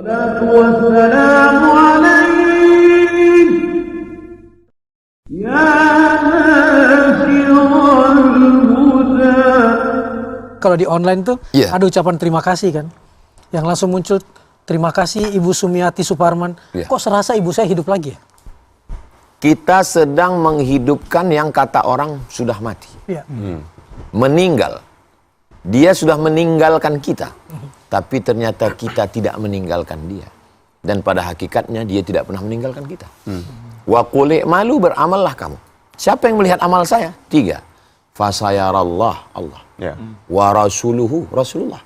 Salatu wassalamu alaik ya nasirul huda. Kalau di online tuh ada ucapan terima kasih kan, yang langsung muncul, terima kasih Ibu Sumiati Suparman. Kok serasa ibu saya hidup lagi ya? Kita sedang menghidupkan yang kata orang sudah mati. Meninggal. Dia sudah meninggalkan kita. Tapi ternyata kita tidak meninggalkan dia. Dan pada hakikatnya dia tidak pernah meninggalkan kita. Wa qul i'malu, beramallah kamu. Siapa yang melihat amal saya? 3. Fasayarallah, Allah. Wa rasuluhu, Rasulullah.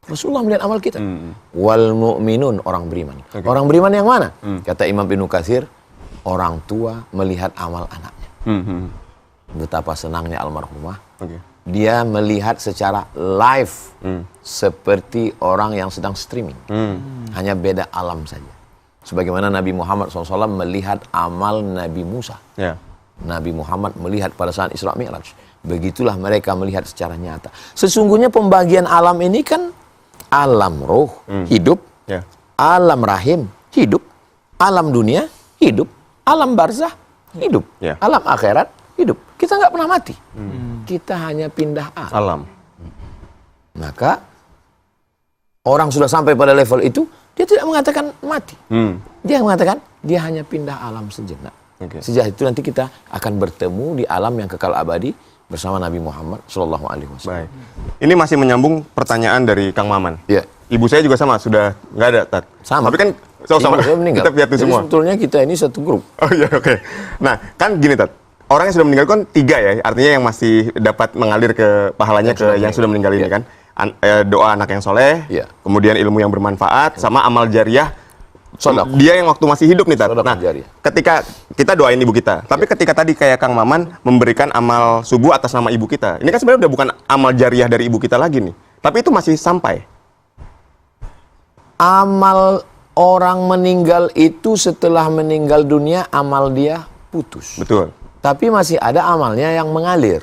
Rasulullah melihat amal kita. Wal mu'minun, orang beriman. Orang beriman yang mana? Kata Imam Ibnu Katsir, orang tua melihat amal anaknya. Betapa senangnya almarhumah. Dia melihat secara live seperti orang yang sedang streaming. Hanya beda alam saja. Sebagaimana Nabi Muhammad SAW melihat amal Nabi Musa. Nabi Muhammad melihat pada saat Isra Mi'raj. Begitulah mereka melihat secara nyata. Sesungguhnya pembagian alam ini kan alam roh, hidup. Alam rahim, hidup. Alam dunia, hidup. Alam barzah, hidup. Alam akhirat, hidup. Kita nggak pernah mati. Kita hanya pindah alam. Maka orang sudah sampai pada level itu, dia tidak mengatakan mati. Dia mengatakan dia hanya pindah alam sejenak. Sejak itu nanti kita akan bertemu di alam yang kekal abadi bersama Nabi Muhammad SAW. Baik. Ini masih menyambung pertanyaan dari Kang Maman. Ibu saya juga sama, sudah nggak ada, Tat. Sama. Tapi kan sama. Kita piatu semua. Sebetulnya kita ini satu grup. Oh iya, oke. Nah, kan gini, Tat. Orang yang sudah meninggal kan 3 ya, artinya yang masih dapat mengalir ke pahalanya ke yang sudah meninggal ini kan. Doa anak yang soleh, kemudian ilmu yang bermanfaat, sama amal jariah. Dia yang waktu masih hidup nih, Tat. Nah, ketika kita doain ibu kita, tapi ketika tadi kayak Kang Maman memberikan amal subuh atas nama ibu kita, ini kan sebenarnya udah bukan amal jariah dari ibu kita lagi nih, tapi itu masih sampai. Amal orang meninggal itu setelah meninggal dunia, amal dia putus. Betul. Tapi masih ada amalnya yang mengalir.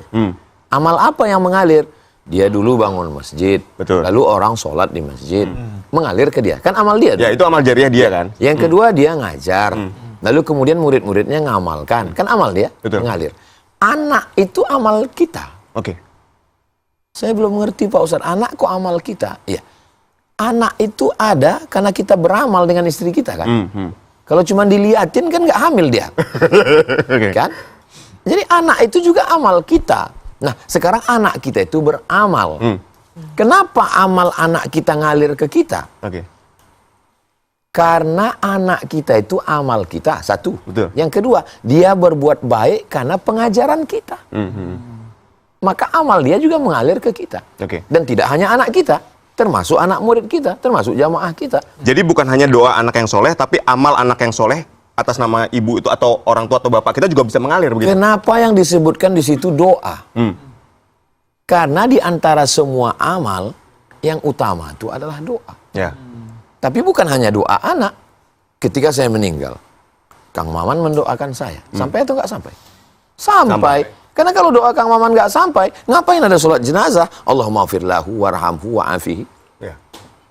Amal apa yang mengalir? Dia dulu bangun masjid, lalu orang sholat di masjid, mengalir ke dia. Kan amal dia. Ya, itu amal jariah dia kan. Yang kedua dia ngajar, lalu kemudian murid-muridnya ngamalkan. Kan amal dia, mengalir. Anak itu amal kita. Saya belum mengerti Pak Ustadz, anak kok amal kita? Iya. Anak itu ada karena kita beramal dengan istri kita kan. Kalau cuma diliatin kan nggak hamil dia. Kan? Jadi anak itu juga amal kita. Nah, sekarang anak kita itu beramal. Kenapa amal anak kita ngalir ke kita? Karena anak kita itu amal kita, satu. Yang kedua, dia berbuat baik karena pengajaran kita. Maka amal dia juga mengalir ke kita. Dan tidak hanya anak kita, termasuk anak murid kita, termasuk jamaah kita. Jadi bukan hanya doa anak yang soleh, tapi amal anak yang soleh atas nama ibu itu atau orang tua atau bapak kita juga bisa mengalir begitu. Kenapa yang disebutkan di situ doa? Karena di antara semua amal yang utama itu adalah doa. Tapi bukan hanya doa anak. Ketika saya meninggal, Kang Maman mendoakan saya. Sampai atau nggak sampai? Sampai. Karena kalau doa Kang Maman nggak sampai, ngapain ada sholat jenazah? Allahumma firlahu warhamhu wa'afihi.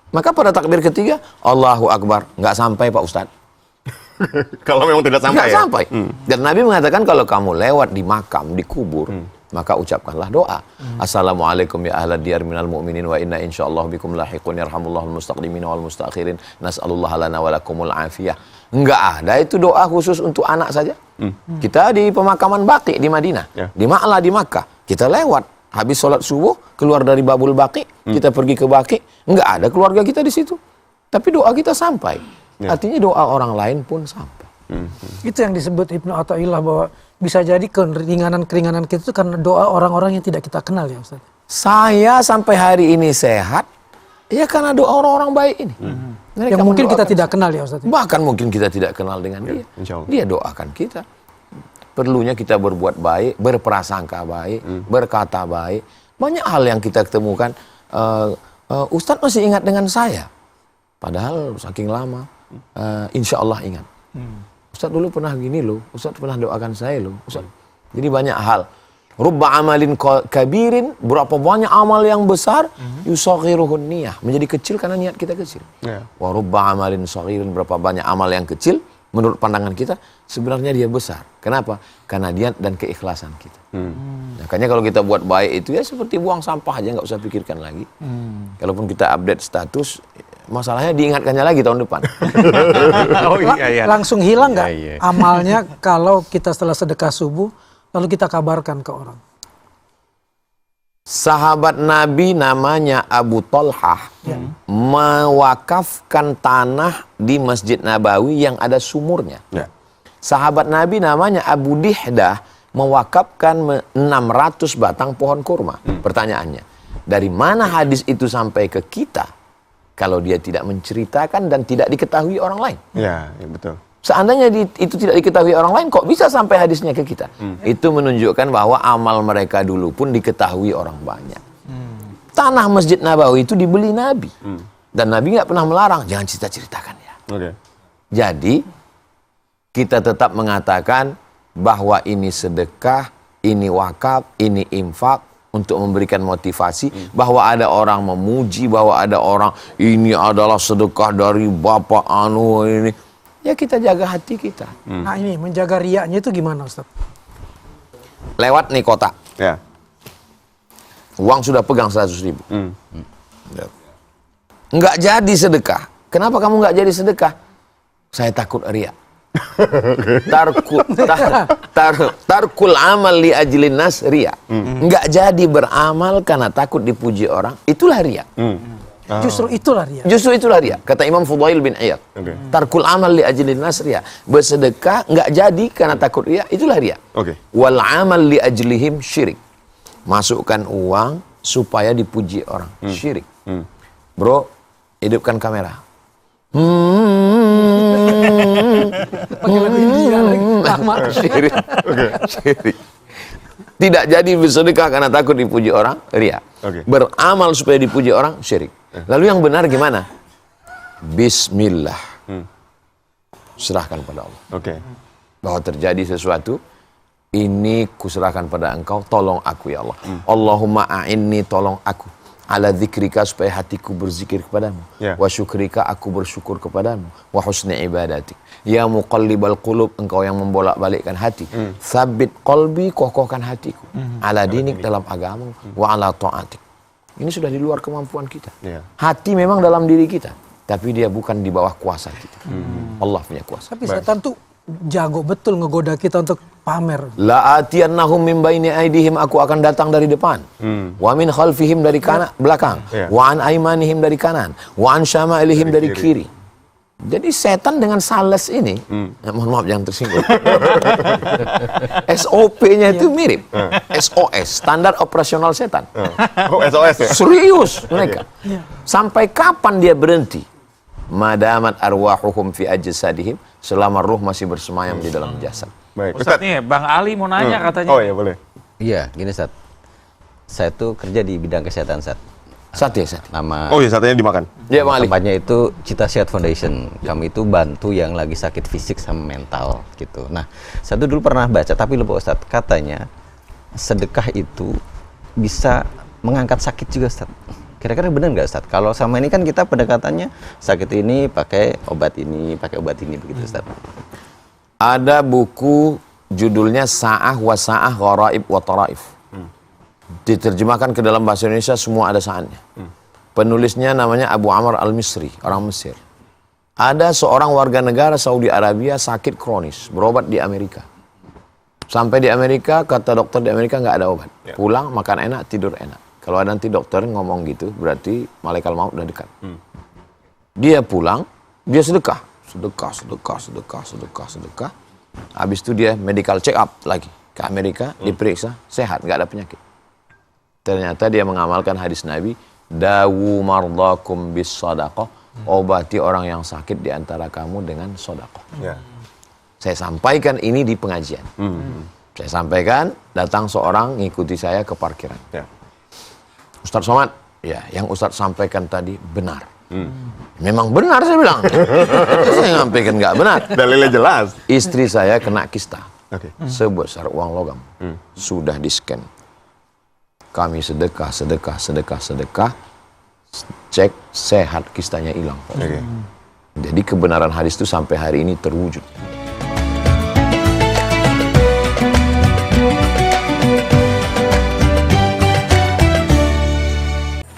Maka pada takbir ketiga, Allahu Akbar. Nggak sampai Pak Ustadz. Kalau memang tidak sampai nggak sampai. Dan Nabi mengatakan kalau kamu lewat di makam, di kubur, maka ucapkanlah doa. Assalamualaikum ya ahlad diyar minal mu'minin wa inna insyaallah bikum lahiqun yarhamullahul mustaqdimin wal mustakhirin nas'alullaha lana walakumul afiyah. Enggak ada itu doa khusus untuk anak saja. Kita di pemakaman Baqi di Madinah, di Ma'la di Makkah, kita lewat habis sholat subuh keluar dari Babul Baqi, kita pergi ke Baqi, enggak ada keluarga kita di situ. Tapi doa kita sampai. Artinya doa orang lain pun sampai. Itu yang disebut Ibnu Athaillah bahwa bisa jadi keringanan-keringanan kita itu karena doa orang-orang yang tidak kita kenal ya Ustaz. Saya sampai hari ini sehat, ya karena doa orang-orang baik ini. Yang mungkin kita tidak kenal ya Ustaz. Bahkan mungkin kita tidak kenal dengan dia. Dia doakan kita. Perlunya kita berbuat baik, berprasangka baik, berkata baik. Banyak hal yang kita ketemukan. Ustadz masih ingat dengan saya. Padahal saking lama. Insya Allah ingat. Ustadz dulu pernah gini loh. Ustadz pernah doakan saya loh. Ustadz. Jadi banyak hal. Rubba amalin kabirin, berapa banyak amal yang besar, yusaghiruhun niyah, menjadi kecil karena niat kita kecil. Wa rubba amalin saghirin, berapa banyak amal yang kecil menurut pandangan kita sebenarnya dia besar. Kenapa? Karena niat dan keikhlasan kita. Makanya kalau kita buat baik itu ya seperti buang sampah aja, nggak usah pikirkan lagi. Kalaupun kita update status, masalahnya diingatkannya lagi tahun depan. Oh iya. Langsung hilang nggak amalnya kalau kita setelah sedekah subuh lalu kita kabarkan ke orang? Sahabat Nabi namanya Abu Talhah mewakafkan tanah di Masjid Nabawi yang ada sumurnya. Sahabat Nabi namanya Abu Dihdah mewakafkan 600 batang pohon kurma. Pertanyaannya, dari mana hadis itu sampai ke kita kalau dia tidak menceritakan dan tidak diketahui orang lain? Ya, betul. Seandainya itu tidak diketahui orang lain, kok bisa sampai hadisnya ke kita? Itu menunjukkan bahwa amal mereka dulu pun diketahui orang banyak. Tanah Masjid Nabawi itu dibeli Nabi. Dan Nabi nggak pernah melarang, jangan cerita-ceritakan ya. Jadi, kita tetap mengatakan bahwa ini sedekah, ini wakaf, ini infak, untuk memberikan motivasi, bahwa ada orang memuji, bahwa ada orang, ini adalah sedekah dari Bapak Anu ini. Ya kita jaga hati kita. Nah ini menjaga riaknya itu gimana Ustaz? Lewat nih kotak. Ya. Uang sudah pegang 100.000. Nggak jadi sedekah. Kenapa kamu nggak jadi sedekah? Saya takut riak. Tarkul amal li ajlin nas riak. Nggak jadi beramal karena takut dipuji orang. Itulah riak. Justru itulah riya. Justru itulah riya. Kata Imam Fudail bin Iyad. Tarkul amal li ajlin nas riya. Bersedekah nggak jadi karena takut riya, itulah riya. Wal amal li ajlihim syirik. Masukkan uang supaya dipuji orang. Syirik. Bro, hidupkan kamera. Pakai lagu India lagi. Syirik. Syirik. Tidak jadi bersedekah karena takut dipuji orang, riya. Beramal supaya dipuji orang, syirik. Lalu yang benar gimana? Bismillah. Serahkan pada Allah. Bahwa terjadi sesuatu, ini kuserahkan pada engkau, tolong aku ya Allah. Allahumma a'inni, tolong aku. Ala dzikrika, supaya hatiku berzikir kepadamu. Wa syukrika, aku bersyukur kepadamu. Wa husni ibadatik. Ya muqallibal qulub, engkau yang membolak-balikkan hati. Tsabbit qalbi, kokohkan hatiku. Ala dinik, dalam agamamu. Wa ala ta'atik. Ini sudah di luar kemampuan kita. Hati memang dalam diri kita, tapi dia bukan di bawah kuasa kita. Allah punya kuasa. Tapi setan tuh jago betul ngegoda kita untuk pamer. La atiyannahum min baini aidihim, aku akan datang dari depan. Wa min khalfihim, dari kanan belakang. Wa an aimanihim, dari kanan. Wa an syama'ilihim, dari kiri. Jadi setan dengan sales ini, mohon maaf jangan tersinggung. SOP-nya itu mirip. SOS, standar operasional setan. SOS ya? Serius mereka. Sampai kapan dia berhenti? Madamat arwahuhum fi ajsadihim, selama ruh masih bersemayam di dalam jasad. Baik. Ustaz nih, Bang Ali mau nanya katanya. Oh iya boleh. Iya, gini Ustaz. Saya tuh kerja di bidang kesehatan Ustaz. Sate. Nama Oh iya, satenya dimakan. Ya, Bang Ali. tempatnya itu Cita Sehat Foundation. Kami itu bantu yang lagi sakit fisik sama mental gitu. Nah, saya tuh dulu pernah baca tapi lupa Ustaz, katanya sedekah itu bisa mengangkat sakit juga Ustaz. Kira-kira benar nggak Ustaz? Kalau sama ini kan kita pendekatannya sakit ini pakai obat ini begitu Ustaz. Ada buku judulnya Sa'ah wa Sa'ah Gharaib wa Taraif. Diterjemahkan ke dalam bahasa Indonesia, semua ada saatnya. Penulisnya namanya Abu Amr Al-Misri, orang Mesir. Ada seorang warga negara Saudi Arabia sakit kronis, berobat di Amerika. Sampai di Amerika, kata dokter di Amerika nggak ada obat. Pulang, makan enak, tidur enak. Kalau ada nanti dokter ngomong gitu, berarti malaikat maut udah dekat. Dia pulang, dia sedekah. Habis itu dia medical check up lagi ke Amerika, diperiksa, sehat, nggak ada penyakit. Ternyata dia mengamalkan hadis Nabi, dawu mardakum bis sadaqah, obati orang yang sakit di antara kamu dengan sedekah. Saya sampaikan ini di pengajian. Saya sampaikan, datang seorang ngikuti saya ke parkiran. Ustadz Somad, ya, yang Ustadz sampaikan tadi benar. Memang benar, saya bilang. Saya sampaikan nggak benar. Dalilnya jelas. Istri saya kena kista sebesar uang logam, sudah di scan. kami sedekah, cek sehat, kistanya hilang. Jadi kebenaran hadis itu sampai hari ini terwujud.